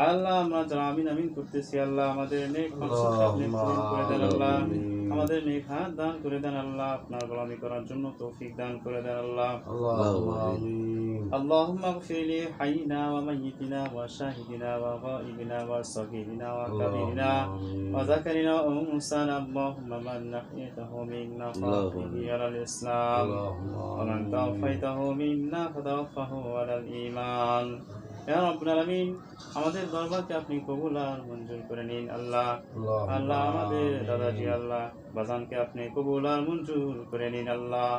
আল্লাহ আমরা যারা আমিন আমিন করতেছি আল্লাহ আমাদের নেক মাকসুদকে আপনি পূরণ করে দেন আল্লাহ, আমাদের নেক হাত দান করে দেন আল্লাহ, আপনার গোলামি করার জন্য তৌফিক দান করে দেন আল্লাহ। اللهم اغفر لي حينا وميتنا وشاهدنا وغائبنا وصغيرنا وكبيرنا وذكرنا وأنثانا، اللهم من أحييته منا فأحيه على الإسلام ومن توفيته منا فتوفه على الإيمان ইয়া রাব্বুল আলামিন। আমাদের দরবারকে আপনি কবুল আর মঞ্জুর করে নিন আল্লাহ। আল্লাহ আমাদের দাদাজি আল্লাহ বাজানকে আপনি কবুল আর মঞ্জুর করে নিন আল্লাহ।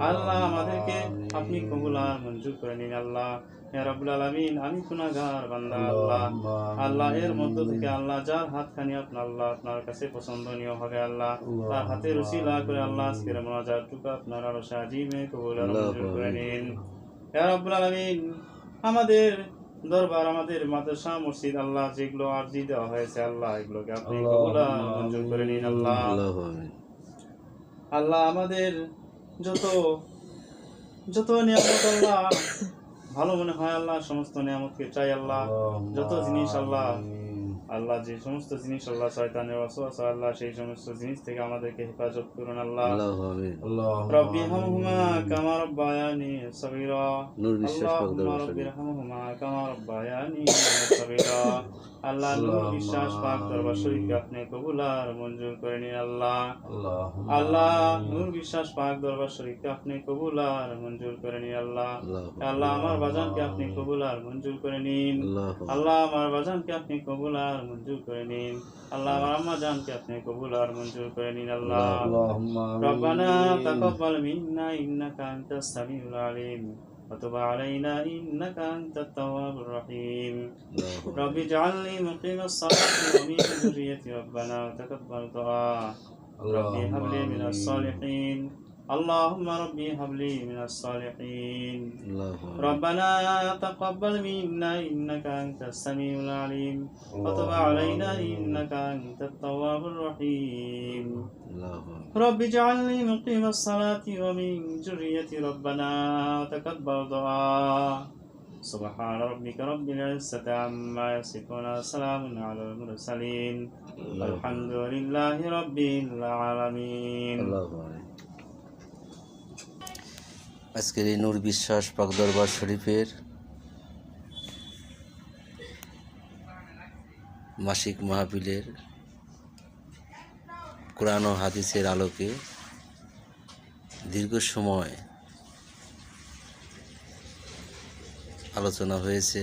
আল্লাহ আমাদেরকে আপনি কবুল আর মঞ্জুর করে নিন আল্লাহ। ইয়া রাব্বুল আলামিন আমি গুনাহগার বান্দা আল্লাহ। আল্লাহ এর মধ্য থেকে আল্লাহ যার হাতখানি আপনার কাছে পছন্দনীয় হবে আল্লাহ, তার হাতের উসিলা করে আল্লাহ আজকের মুনাজাতটুকু আপনার আরশে আজিমে কবুল আর মঞ্জুর করে নিন ইয়া রাব্বুল আলামিন। আমাদের দরবার, আমাদের মাদ্রাসা, মসজিদ আল্লাহ যেগুলো আরজি দেওয়া হয়েছে আল্লাহ এগুলোকে আপনি কবুল আর মঞ্জুর করে নিন আল্লাহ। আল্লাহ আমাদের যত নিয়ামত আল্লাহ ভালো মনে হয় আল্লাহ সমস্ত নিয়ামতকে চাই আল্লাহ। যত জিনিস আল্লাহ যে সমস্ত জিনিস আল্লাহ শয়তানের ওয়াসওয়াসা আল্লাহ সেই সমস্ত জিনিস থেকে আমাদেরকে হেফাজত করুন আল্লাহ। রব্বি হামহুমা কামা রব্বায়ানি সগীরা, আল্লাহুম্মা রব্বি হামহুমা কামা রব্বায়ানি সগীরা। আল্লাহ নূর বিশ্বাস পাক দরবার শরীফকে আপনি কবুল আর মঞ্জুর করে নিন আল্লাহ। আল্লাহ নূর বিশ্বাস পাক দরবার শরীফকে আপনি কবুল আর মঞ্জুর করে নিন আল্লাহ। আল্লাহ আমার বাজানকে আপনি কবুল আর মঞ্জুর করে নিন আল্লাহ। আমার বাজানকে আপনি কবুল আর মঞ্জুর করে নিন আল্লাহ। আমার আম্মা জানকে আপনি কবুল আর মঞ্জুর করে নিন আল্লাহ। রব্বানা তাকাব্বাল মিন্না ইন্নাকা আনতাস সামিউল আলিম وتب علينا إنك أنت التواب الرحيم رب اجعلني مقيم الصلاة ومن ذريتي ربنا وتقبل دعاء ربي هب لي من الصالحين اللهم ربي هب لي من الصالحين ربنا تقبل منا إنك أنت السميع العليم وتب علينا إنك أنت التواب الرحيم رب اجعلني مقيم الصلاة ومن ذريتي ربنا وتقبل دعاء سبحان ربك رب العزة عما يصفون وسلام على المرسلين والحمد لله رب العالمين। আজকের এই নূর বিশ্বাস পাক দরবার শরীফের মাসিক মাহফিলের কোরআন ও হাদিসের আলোকে দীর্ঘ সময় আলোচনা হয়েছে।